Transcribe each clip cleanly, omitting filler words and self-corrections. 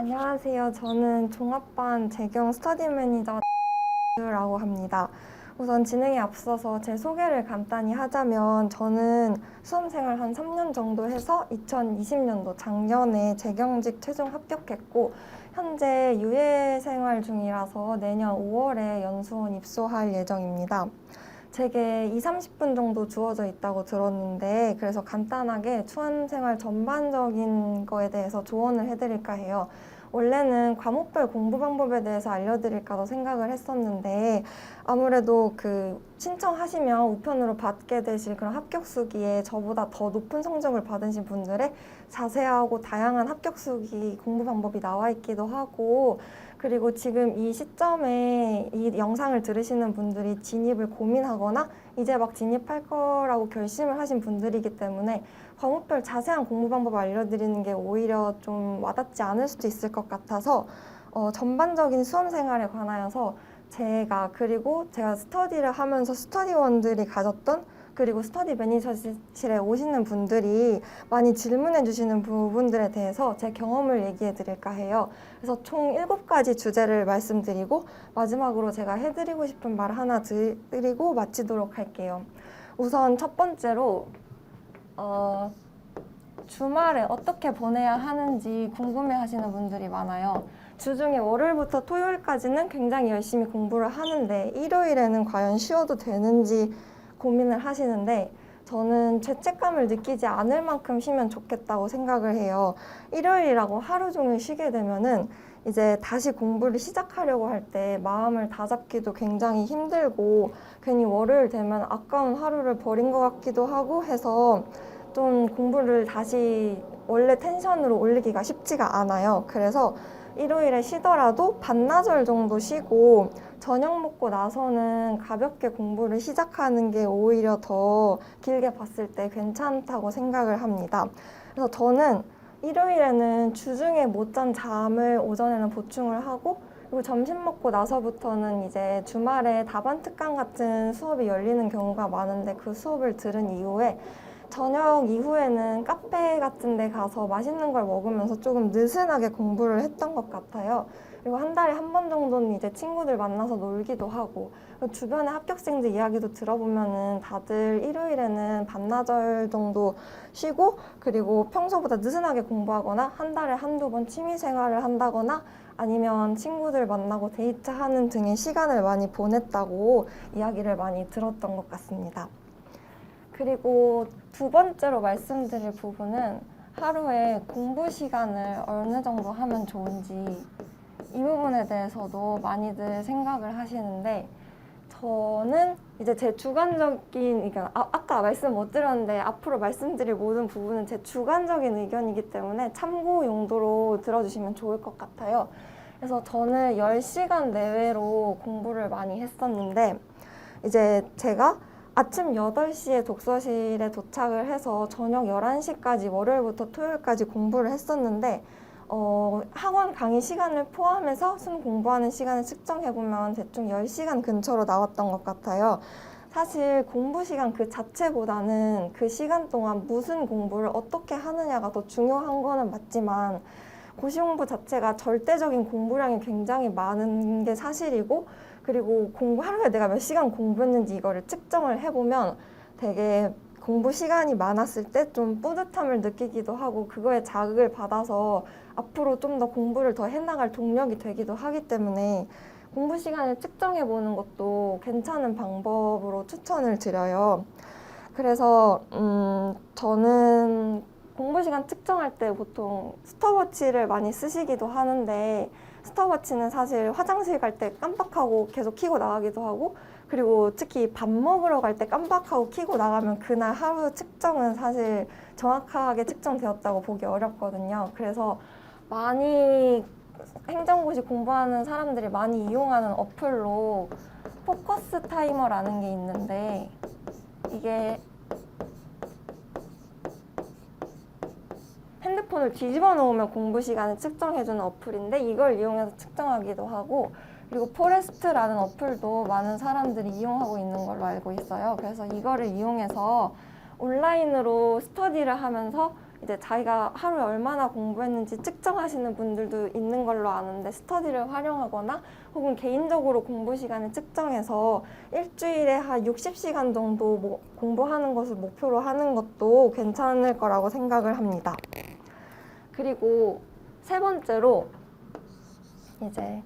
안녕하세요. 저는 종합반 재경 스터디 매니저라고 합니다. 우선 진행에 앞서서 제 소개를 간단히 하자면 저는 수험생활 한 3년 정도 해서 2020년도 작년에 재경직 최종 합격했고 현재 유예 생활 중이라서 내년 5월에 연수원 입소할 예정입니다. 제게 20-30분 정도 주어져 있다고 들었는데 그래서 간단하게 수험생활 전반적인 거에 대해서 조언을 해드릴까 해요. 원래는 과목별 공부 방법에 대해서 알려드릴까도 생각을 했었는데 아무래도 신청하시면 우편으로 받게 되실 그런 합격수기에 저보다 더 높은 성적을 받으신 분들의 자세하고 다양한 합격수기 공부 방법이 나와 있기도 하고 그리고 지금 이 시점에 이 영상을 들으시는 분들이 진입을 고민하거나 이제 막 진입할 거라고 결심을 하신 분들이기 때문에 과목별 자세한 공부 방법 알려드리는 게 오히려 좀 와닿지 않을 수도 있을 것 같아서 전반적인 수험 생활에 관하여서 그리고 제가 스터디를 하면서 스터디원들이 가졌던 그리고 스터디 매니저실에 오시는 분들이 많이 질문해 주시는 부분들에 대해서 제 경험을 얘기해 드릴까 해요. 그래서 총 7가지 주제를 말씀드리고 마지막으로 제가 해드리고 싶은 말 하나 드리고 마치도록 할게요. 우선 첫 번째로 주말에 어떻게 보내야 하는지 궁금해 하시는 분들이 많아요. 주중에 월요일부터 토요일까지는 굉장히 열심히 공부를 하는데 일요일에는 과연 쉬어도 되는지 고민을 하시는데 저는 죄책감을 느끼지 않을 만큼 쉬면 좋겠다고 생각을 해요. 일요일이라고 하루 종일 쉬게 되면은 이제 다시 공부를 시작하려고 할 때 마음을 다잡기도 굉장히 힘들고 괜히 월요일 되면 아까운 하루를 버린 것 같기도 하고 해서 좀 공부를 다시 원래 텐션으로 올리기가 쉽지가 않아요. 그래서 일요일에 쉬더라도 반나절 정도 쉬고 저녁 먹고 나서는 가볍게 공부를 시작하는 게 오히려 더 길게 봤을 때 괜찮다고 생각을 합니다. 그래서 저는 일요일에는 주중에 못 잔 잠을 오전에는 보충을 하고 그리고 점심 먹고 나서부터는 이제 주말에 다반 특강 같은 수업이 열리는 경우가 많은데 그 수업을 들은 이후에 저녁 이후에는 카페 같은 데 가서 맛있는 걸 먹으면서 조금 느슨하게 공부를 했던 것 같아요. 그리고 한 달에 한 번 정도는 이제 친구들 만나서 놀기도 하고 주변에 합격생들 이야기도 들어보면은 다들 일요일에는 반나절 정도 쉬고 그리고 평소보다 느슨하게 공부하거나 한 달에 한두 번 취미 생활을 한다거나 아니면 친구들 만나고 데이트하는 등의 시간을 많이 보냈다고 이야기를 많이 들었던 것 같습니다. 그리고 두 번째로 말씀드릴 부분은 하루에 공부 시간을 어느 정도 하면 좋은지 이 부분에 대해서도 많이들 생각을 하시는데 저는 이제 제 주관적인 의견, 아까 말씀 못 드렸는데 앞으로 말씀드릴 모든 부분은 제 주관적인 의견이기 때문에 참고 용도로 들어주시면 좋을 것 같아요. 그래서 저는 10시간 내외로 공부를 많이 했었는데 이제 제가 아침 8시에 독서실에 도착을 해서 저녁 11시까지 월요일부터 토요일까지 공부를 했었는데 학원 강의 시간을 포함해서 순 공부하는 시간을 측정해보면 대충 10시간 근처로 나왔던 것 같아요. 사실 공부 시간 그 자체보다는 그 시간 동안 무슨 공부를 어떻게 하느냐가 더 중요한 거는 맞지만 고시 공부 자체가 절대적인 공부량이 굉장히 많은 게 사실이고 그리고 하루에 내가 몇 시간 공부했는지 이거를 측정을 해보면 되게 공부 시간이 많았을 때 좀 뿌듯함을 느끼기도 하고 그거에 자극을 받아서 앞으로 좀 더 공부를 더 해나갈 동력이 되기도 하기 때문에 공부 시간을 측정해보는 것도 괜찮은 방법으로 추천을 드려요. 그래서 저는 공부 시간 측정할 때 보통 스톱워치를 많이 쓰시기도 하는데 스톱워치는 사실 화장실 갈 때 깜빡하고 계속 켜고 나가기도 하고 그리고 특히 밥 먹으러 갈 때 깜빡하고 켜고 나가면 그날 하루 측정은 사실 정확하게 측정되었다고 보기 어렵거든요. 그래서 많이 행정고시 공부하는 사람들이 많이 이용하는 어플로 포커스 타이머라는 게 있는데 이게 핸드폰을 뒤집어 놓으면 공부 시간을 측정해주는 어플인데 이걸 이용해서 측정하기도 하고 그리고 포레스트라는 어플도 많은 사람들이 이용하고 있는 걸로 알고 있어요. 그래서 이거를 이용해서 온라인으로 스터디를 하면서 이제 자기가 하루에 얼마나 공부했는지 측정하시는 분들도 있는 걸로 아는데 스터디를 활용하거나 혹은 개인적으로 공부 시간을 측정해서 일주일에 한 60시간 정도 공부하는 것을 목표로 하는 것도 괜찮을 거라고 생각을 합니다. 그리고 세 번째로 이제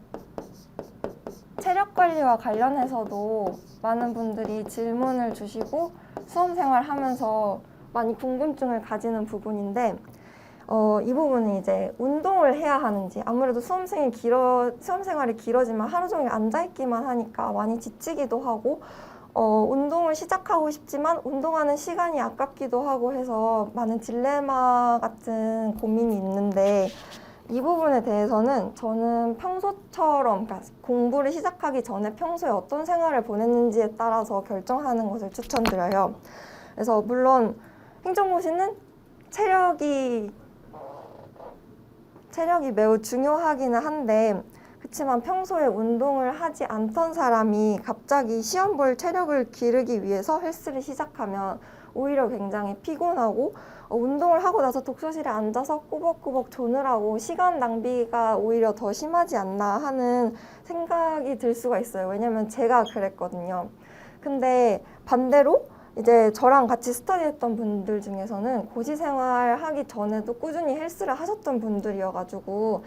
체력 관리와 관련해서도 많은 분들이 질문을 주시고 수험생활 하면서 많이 궁금증을 가지는 부분인데 이 부분은 이제 운동을 해야 하는지, 아무래도 수험생활이 길어지면 하루 종일 앉아있기만 하니까 많이 지치기도 하고 운동을 시작하고 싶지만 운동하는 시간이 아깝기도 하고 해서 많은 딜레마 같은 고민이 있는데 이 부분에 대해서는 저는 평소처럼, 그러니까 공부를 시작하기 전에 평소에 어떤 생활을 보냈는지에 따라서 결정하는 것을 추천드려요. 그래서 물론 행정고시는 체력이 매우 중요하기는 한데, 그렇지만 평소에 운동을 하지 않던 사람이 갑자기 시험 볼 체력을 기르기 위해서 헬스를 시작하면 오히려 굉장히 피곤하고 운동을 하고 나서 독서실에 앉아서 꾸벅꾸벅 조느라고 시간 낭비가 오히려 더 심하지 않나 하는 생각이 들 수가 있어요. 왜냐면 제가 그랬거든요. 근데 반대로 이제 저랑 같이 스터디했던 분들 중에서는 고시 생활 하기 전에도 꾸준히 헬스를 하셨던 분들이어가지고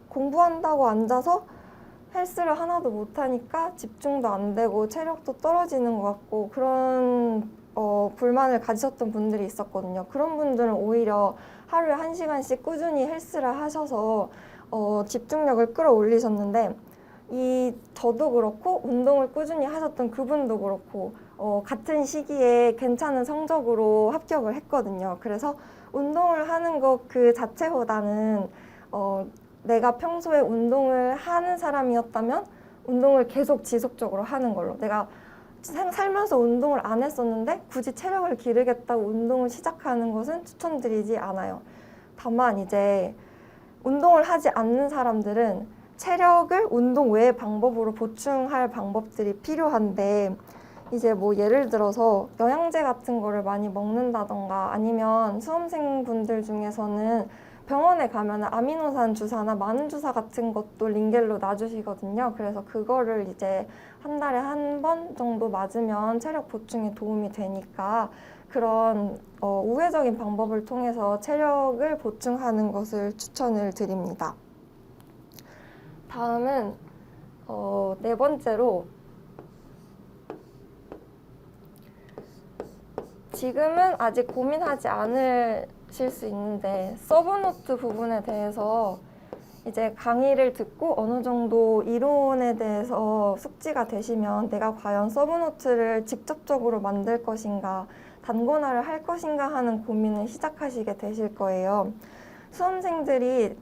공부한다고 앉아서 헬스를 하나도 못하니까 집중도 안 되고 체력도 떨어지는 것 같고 그런 불만을 가지셨던 분들이 있었거든요. 그런 분들은 오히려 하루에 1시간씩 꾸준히 헬스를 하셔서 집중력을 끌어올리셨는데 저도 그렇고 운동을 꾸준히 하셨던 그분도 그렇고 같은 시기에 괜찮은 성적으로 합격을 했거든요. 그래서 운동을 하는 것 그 자체보다는 내가 평소에 운동을 하는 사람이었다면 운동을 계속 지속적으로 하는 걸로, 내가 살면서 운동을 안 했었는데 굳이 체력을 기르겠다고 운동을 시작하는 것은 추천드리지 않아요. 다만 이제 운동을 하지 않는 사람들은 체력을 운동 외의 방법으로 보충할 방법들이 필요한데, 이제 뭐 예를 들어서 영양제 같은 거를 많이 먹는다던가 아니면 수험생분들 중에서는 병원에 가면 아미노산 주사나 마늘 주사 같은 것도 링겔로 놔주시거든요. 그래서 그거를 이제 한 달에 한 번 정도 맞으면 체력 보충에 도움이 되니까 그런 우회적인 방법을 통해서 체력을 보충하는 것을 추천을 드립니다. 다음은 네 번째로, 지금은 아직 고민하지 않으실 수 있는데 서브노트 부분에 대해서 이제 강의를 듣고 어느 정도 이론에 대해서 숙지가 되시면 내가 과연 서브노트를 직접적으로 만들 것인가, 단권화를 할 것인가 하는 고민을 시작하시게 되실 거예요. 수험생들이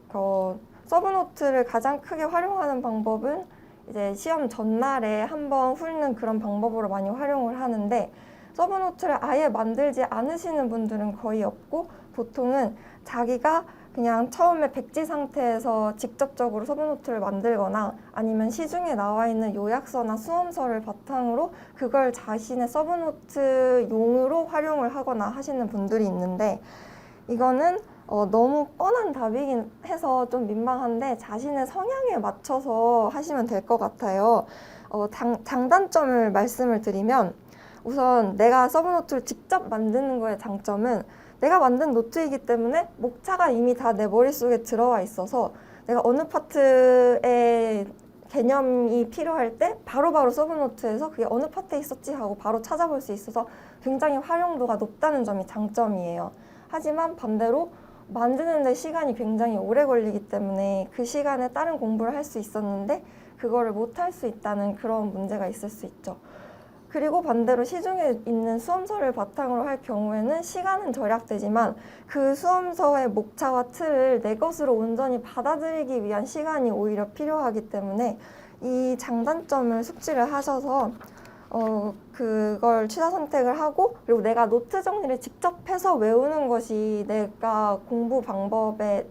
서브노트를 가장 크게 활용하는 방법은 이제 시험 전날에 한번 훑는 그런 방법으로 많이 활용을 하는데, 서브노트를 아예 만들지 않으시는 분들은 거의 없고 보통은 자기가 그냥 처음에 백지 상태에서 직접적으로 서브노트를 만들거나 아니면 시중에 나와 있는 요약서나 수험서를 바탕으로 그걸 자신의 서브노트 용으로 활용을 하거나 하시는 분들이 있는데, 이거는 너무 뻔한 답이긴 해서 좀 민망한데 자신의 성향에 맞춰서 하시면 될 것 같아요. 장단점을 말씀을 드리면, 우선 내가 서브노트를 직접 만드는 거의 장점은 내가 만든 노트이기 때문에 목차가 이미 다 내 머릿속에 들어와 있어서 내가 어느 파트의 개념이 필요할 때 바로바로 서브노트에서 그게 어느 파트에 있었지 하고 바로 찾아볼 수 있어서 굉장히 활용도가 높다는 점이 장점이에요. 하지만 반대로 만드는 데 시간이 굉장히 오래 걸리기 때문에 그 시간에 다른 공부를 할 수 있었는데 그거를 못 할 수 있다는 그런 문제가 있을 수 있죠. 그리고 반대로 시중에 있는 수험서를 바탕으로 할 경우에는 시간은 절약되지만 그 수험서의 목차와 틀을 내 것으로 온전히 받아들이기 위한 시간이 오히려 필요하기 때문에 이 장단점을 숙지를 하셔서 그걸 취사 선택을 하고, 그리고 내가 노트 정리를 직접 해서 외우는 것이 내 공부 방법에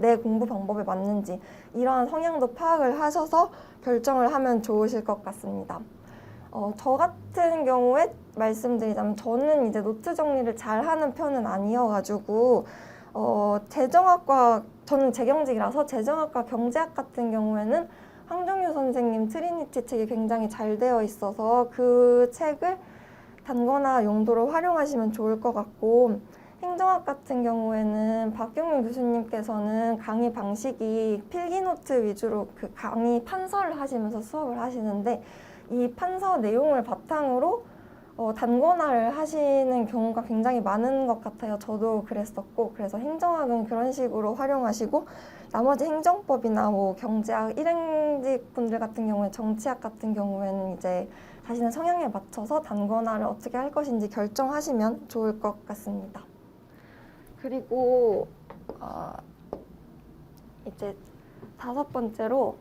맞는지 이러한 성향도 파악을 하셔서 결정을 하면 좋으실 것 같습니다. 저 같은 경우에 말씀드리자면 저는 이제 노트 정리를 잘 하는 편은 아니어가지고 저는 재경직이라서 재정학과 경제학 같은 경우에는 황정유 선생님 트리니티 책이 굉장히 잘 되어 있어서 그 책을 단거나 용도로 활용하시면 좋을 것 같고, 행정학 같은 경우에는 박경윤 교수님께서는 강의 방식이 필기노트 위주로 그 강의 판서를 하시면서 수업을 하시는데, 이 판서 내용을 바탕으로 단권화를 하시는 경우가 굉장히 많은 것 같아요. 저도 그랬었고, 그래서 행정학은 그런 식으로 활용하시고, 나머지 행정법이나 뭐 경제학, 일행직 분들 같은 경우에 정치학 같은 경우에는 이제 자신의 성향에 맞춰서 단권화를 어떻게 할 것인지 결정하시면 좋을 것 같습니다. 그리고 이제 5번째로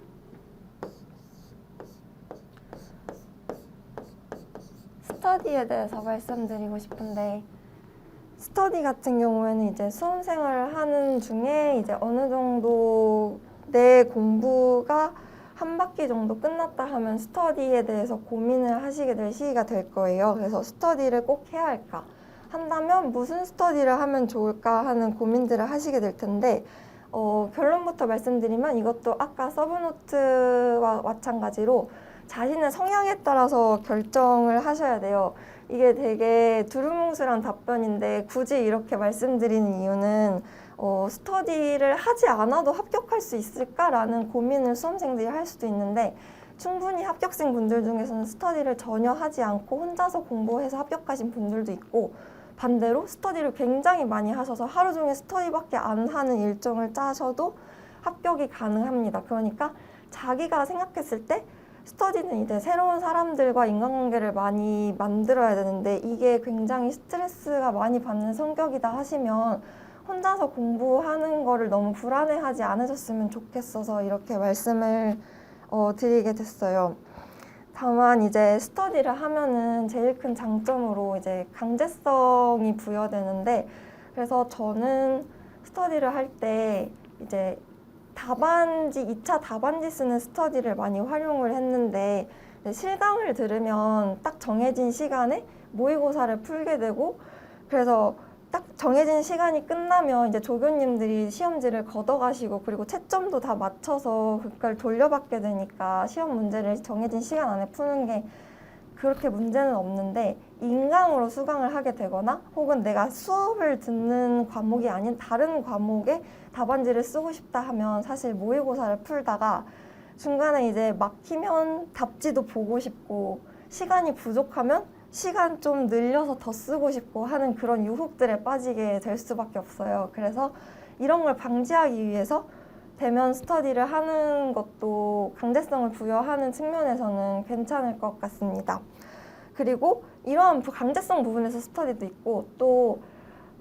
스터디에 대해서 말씀드리고 싶은데, 스터디 같은 경우에는 이제 수험생활을 하는 중에 이제 어느 정도 내 공부가 한 바퀴 정도 끝났다 하면 스터디에 대해서 고민을 하시게 될 시기가 될 거예요. 그래서 스터디를 꼭 해야 할까? 한다면 무슨 스터디를 하면 좋을까 하는 고민들을 하시게 될 텐데, 결론부터 말씀드리면 이것도 아까 서브노트와 마찬가지로 자신의 성향에 따라서 결정을 하셔야 돼요. 이게 되게 두루뭉술한 답변인데 굳이 이렇게 말씀드리는 이유는 스터디를 하지 않아도 합격할 수 있을까라는 고민을 수험생들이 할 수도 있는데, 충분히 합격생 분들 중에서는 스터디를 전혀 하지 않고 혼자서 공부해서 합격하신 분들도 있고, 반대로 스터디를 굉장히 많이 하셔서 하루 종일 스터디밖에 안 하는 일정을 짜셔도 합격이 가능합니다. 그러니까 자기가 생각했을 때 스터디는 이제 새로운 사람들과 인간관계를 많이 만들어야 되는데 이게 굉장히 스트레스가 많이 받는 성격이다 하시면 혼자서 공부하는 거를 너무 불안해하지 않으셨으면 좋겠어서 이렇게 말씀을 드리게 됐어요. 다만 이제 스터디를 하면은 제일 큰 장점으로 이제 강제성이 부여되는데, 그래서 저는 스터디를 할 때 이제 2차 답안지 쓰는 스터디를 많이 활용을 했는데, 실강을 들으면 딱 정해진 시간에 모의고사를 풀게 되고, 그래서 딱 정해진 시간이 끝나면 이제 조교님들이 시험지를 걷어가시고 그리고 채점도 다 맞춰서 그걸 돌려받게 되니까 시험 문제를 정해진 시간 안에 푸는 게 그렇게 문제는 없는데, 인강으로 수강을 하게 되거나 혹은 내가 수업을 듣는 과목이 아닌 다른 과목에 답안지를 쓰고 싶다 하면 사실 모의고사를 풀다가 중간에 이제 막히면 답지도 보고 싶고, 시간이 부족하면 시간 좀 늘려서 더 쓰고 싶고 하는 그런 유혹들에 빠지게 될 수밖에 없어요. 그래서 이런 걸 방지하기 위해서 대면 스터디를 하는 것도 강제성을 부여하는 측면에서는 괜찮을 것 같습니다. 그리고 이러한 강제성 부분에서 스터디도 있고, 또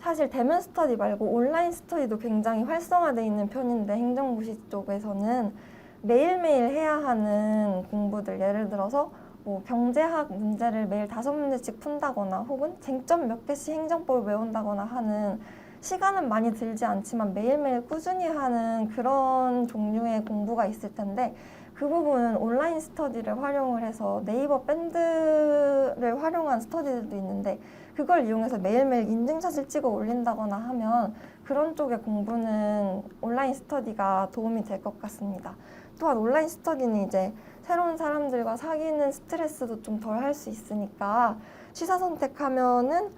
사실 대면 스터디 말고 온라인 스터디도 굉장히 활성화되어 있는 편인데, 행정고시 쪽에서는 매일매일 해야 하는 공부들, 예를 들어서 뭐 경제학 문제를 매일 5문제씩 푼다거나 혹은 쟁점 몇 개씩 행정법을 외운다거나 하는, 시간은 많이 들지 않지만 매일매일 꾸준히 하는 그런 종류의 공부가 있을 텐데, 그 부분은 온라인 스터디를 활용을 해서 네이버 밴드를 활용한 스터디들도 있는데, 그걸 이용해서 매일매일 인증샷을 찍어 올린다거나 하면 그런 쪽의 공부는 온라인 스터디가 도움이 될 것 같습니다. 또한 온라인 스터디는 이제 새로운 사람들과 사귀는 스트레스도 좀 덜 할 수 있으니까 취사 선택하면은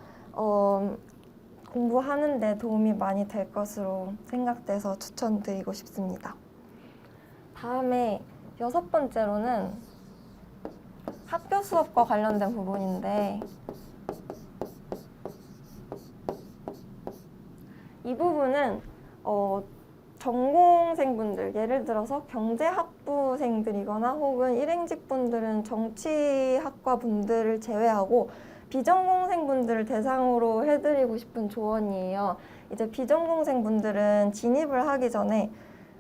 공부하는 데 도움이 많이 될 것으로 생각돼서 추천드리고 싶습니다. 다음에 6번째로는 학교 수업과 관련된 부분인데, 이 부분은 전공생분들, 예를 들어서 경제학부생들이거나 혹은 일행직분들은 정치학과 분들을 제외하고 비전공생분들을 대상으로 해드리고 싶은 조언이에요. 이제 비전공생분들은 진입을 하기 전에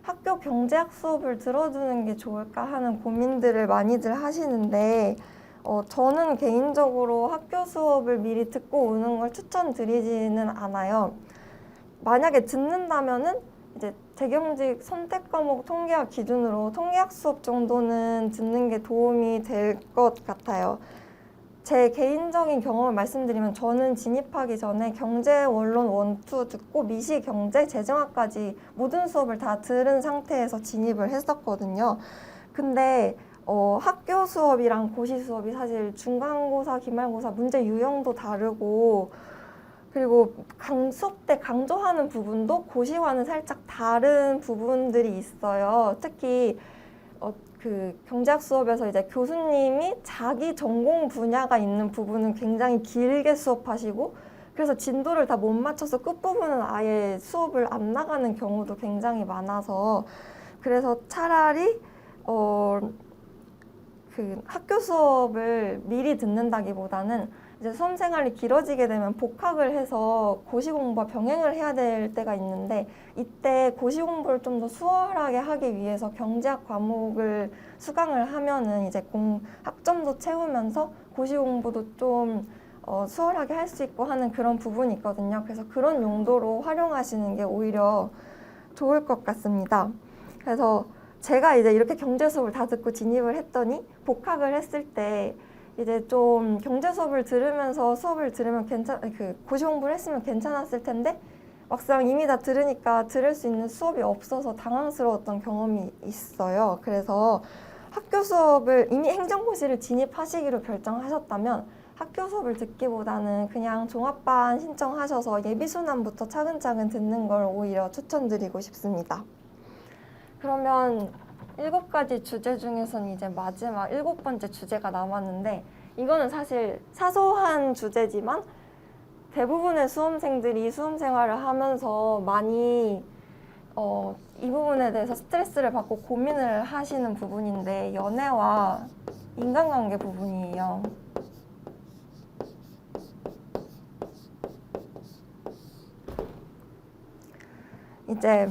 학교 경제학 수업을 들어주는 게 좋을까 하는 고민들을 많이들 하시는데, 저는 개인적으로 학교 수업을 미리 듣고 오는 걸 추천드리지는 않아요. 만약에 듣는다면은 이제 재경직 선택 과목 통계학 기준으로 통계학 수업 정도는 듣는 게 도움이 될 것 같아요. 제 개인적인 경험을 말씀드리면 저는 진입하기 전에 경제원론 1, 2 듣고 미시경제, 재정학까지 모든 수업을 다 들은 상태에서 진입을 했었거든요. 근데 학교 수업이랑 고시 수업이 사실 중간고사, 기말고사 문제 유형도 다르고 그리고 수업 때 강조하는 부분도 고시와는 살짝 다른 부분들이 있어요. 특히 그 경제학 수업에서 이제 교수님이 자기 전공 분야가 있는 부분은 굉장히 길게 수업하시고 그래서 진도를 다 못 맞춰서 끝부분은 아예 수업을 안 나가는 경우도 굉장히 많아서 그래서 차라리 그 학교 수업을 미리 듣는다기보다는 이제 수험 생활이 길어지게 되면 복학을 해서 고시 공부와 병행을 해야 될 때가 있는데 이때 고시 공부를 좀 더 수월하게 하기 위해서 경제학 과목을 수강을 하면은 이제 학점도 채우면서 고시 공부도 좀 수월하게 할 수 있고 하는 그런 부분이 있거든요. 그래서 그런 용도로 활용하시는 게 오히려 좋을 것 같습니다. 그래서 제가 이제 이렇게 경제 수업을 다 듣고 진입을 했더니 복학을 했을 때 이제 좀 경제 수업을 들으면서 수업을 들으면 고시 공부를 했으면 괜찮았을 텐데 막상 이미 다 들으니까 들을 수 있는 수업이 없어서 당황스러웠던 경험이 있어요. 그래서 학교 수업을 이미 행정고시를 진입하시기로 결정하셨다면 학교 수업을 듣기보다는 그냥 종합반 신청하셔서 예비순환부터 차근차근 듣는 걸 오히려 추천드리고 싶습니다. 그러면 7가지 주제 중에서는 이제 마지막 7번째 주제가 남았는데 이거는 사실 사소한 주제지만 대부분의 수험생들이 수험 생활을 하면서 많이 이 부분에 대해서 스트레스를 받고 고민을 하시는 부분인데 연애와 인간관계 부분이에요. 이제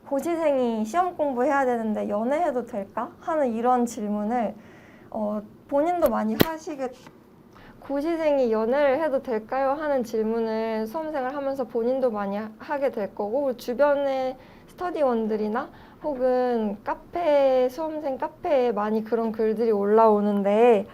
고시생이 시험 공부해야 되는데 연애해도 될까? 하는 이런 질문을 본인도 많이 고시생이 연애를 해도 될까요? 하는 질문을 수험생활 하면서 본인도 많이 하게 될 거고 주변의 스터디원들이나 혹은 수험생 카페에 많이 그런 글들이 올라오는데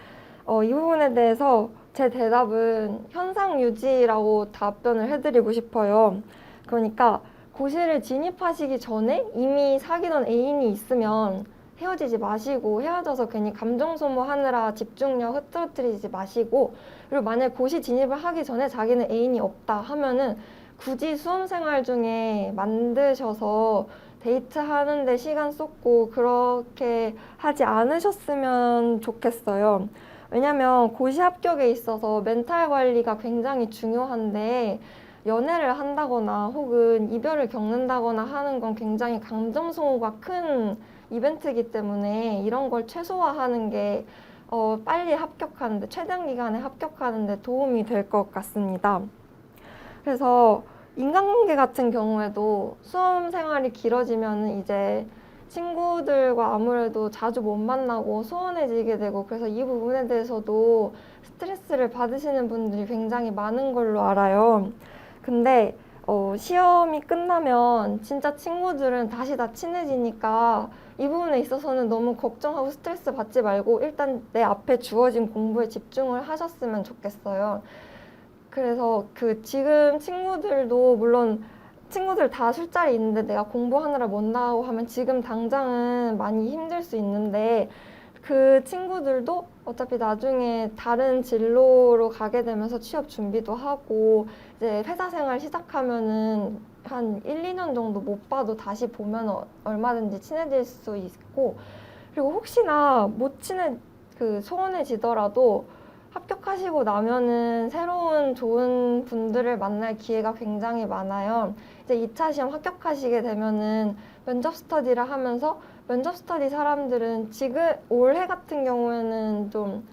이 부분에 대해서 제 대답은 현상 유지라고 답변을 해드리고 싶어요. 그러니까 고시를 진입하시기 전에 이미 사귀던 애인이 있으면 헤어지지 마시고 헤어져서 괜히 감정 소모하느라 집중력 흐트러뜨리지 마시고 그리고 만약 고시 진입을 하기 전에 자기는 애인이 없다 하면은 굳이 수험생활 중에 만드셔서 데이트하는데 시간 쏟고 그렇게 하지 않으셨으면 좋겠어요. 왜냐면 고시 합격에 있어서 멘탈 관리가 굉장히 중요한데 연애를 한다거나 혹은 이별을 겪는다거나 하는 건 굉장히 감정 소모가 큰 이벤트이기 때문에 이런 걸 최소화하는 게 빨리 합격하는데 최단 기간에 합격하는데 도움이 될 것 같습니다. 그래서 인간관계 같은 경우에도 수험 생활이 길어지면 이제 친구들과 아무래도 자주 못 만나고 소원해지게 되고 그래서 이 부분에 대해서도 스트레스를 받으시는 분들이 굉장히 많은 걸로 알아요. 근데 시험이 끝나면 진짜 친구들은 다시 다 친해지니까 이 부분에 있어서는 너무 걱정하고 스트레스 받지 말고 일단 내 앞에 주어진 공부에 집중을 하셨으면 좋겠어요. 그래서 지금 친구들도 물론 친구들 다 술자리 있는데 내가 공부하느라 못 나가고 하면 지금 당장은 많이 힘들 수 있는데 그 친구들도 어차피 나중에 다른 진로로 가게 되면서 취업 준비도 하고 이제 회사 생활 시작하면은 한 1, 2년 정도 못 봐도 다시 보면 얼마든지 친해질 수 있고 그리고 혹시나 소원해지더라도 합격하시고 나면은 새로운 좋은 분들을 만날 기회가 굉장히 많아요. 이제 2차 시험 합격하시게 되면은 면접 스터디를 하면서 면접 스터디 사람들은 지금 올해 같은 경우에는 좀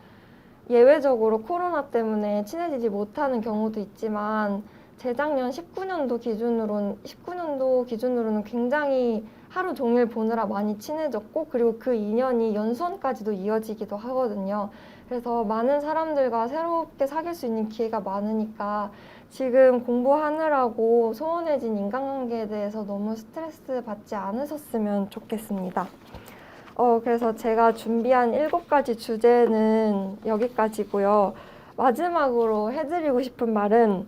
예외적으로 코로나 때문에 친해지지 못하는 경우도 있지만 재작년 19년도 기준으로는 굉장히 하루 종일 보느라 많이 친해졌고 그리고 그 인연이 연수원까지도 이어지기도 하거든요. 그래서 많은 사람들과 새롭게 사귈 수 있는 기회가 많으니까 지금 공부하느라고 소원해진 인간관계에 대해서 너무 스트레스 받지 않으셨으면 좋겠습니다. 그래서 제가 준비한 7가지 주제는 여기까지고요. 마지막으로 해드리고 싶은 말은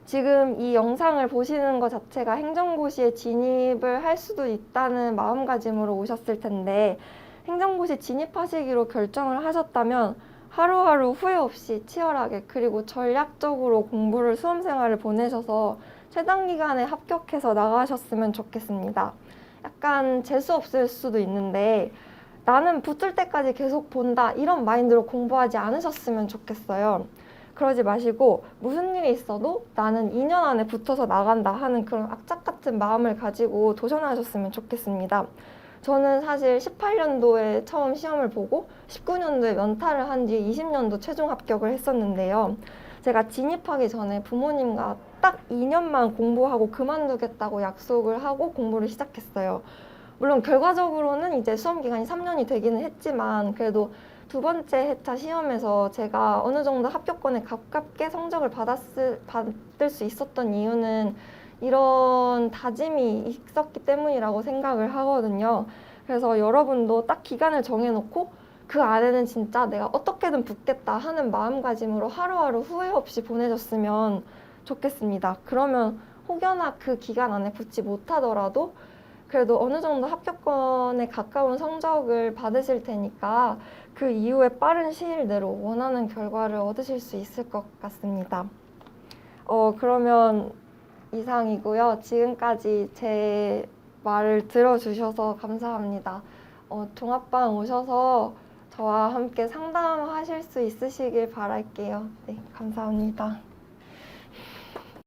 지금 이 영상을 보시는 것 자체가 행정고시에 진입을 할 수도 있다는 마음가짐으로 오셨을 텐데 행정고시 진입하시기로 결정을 하셨다면 하루하루 후회 없이 치열하게 그리고 전략적으로 공부를 수험생활을 보내셔서 최단 기간에 합격해서 나가셨으면 좋겠습니다. 약간 재수 없을 수도 있는데 나는 붙을 때까지 계속 본다 이런 마인드로 공부하지 않으셨으면 좋겠어요. 그러지 마시고 무슨 일이 있어도 나는 2년 안에 붙어서 나간다 하는 그런 악착 같은 마음을 가지고 도전하셨으면 좋겠습니다. 저는 사실 18년도에 처음 시험을 보고 19년도에 면탈을 한 뒤에 20년도 최종 합격을 했었는데요. 제가 진입하기 전에 부모님과 딱 2년만 공부하고 그만두겠다고 약속을 하고 공부를 시작했어요. 물론 결과적으로는 이제 수험 기간이 3년이 되기는 했지만 그래도 두 번째 회차 시험에서 제가 어느 정도 합격권에 가깝게 성적을 받을 수 있었던 이유는 이런 다짐이 있었기 때문이라고 생각을 하거든요. 그래서 여러분도 딱 기간을 정해놓고 그 안에는 진짜 내가 어떻게든 붙겠다 하는 마음가짐으로 하루하루 후회 없이 보내셨으면 좋겠습니다. 그러면 혹여나 그 기간 안에 붙지 못하더라도 그래도 어느 정도 합격권에 가까운 성적을 받으실 테니까 그 이후에 빠른 시일 내로 원하는 결과를 얻으실 수 있을 것 같습니다. 그러면 이상이고요. 지금까지 제 말을 들어주셔서 감사합니다. 종합반 오셔서 저와 함께 상담하실 수 있으시길 바랄게요. 네, 감사합니다.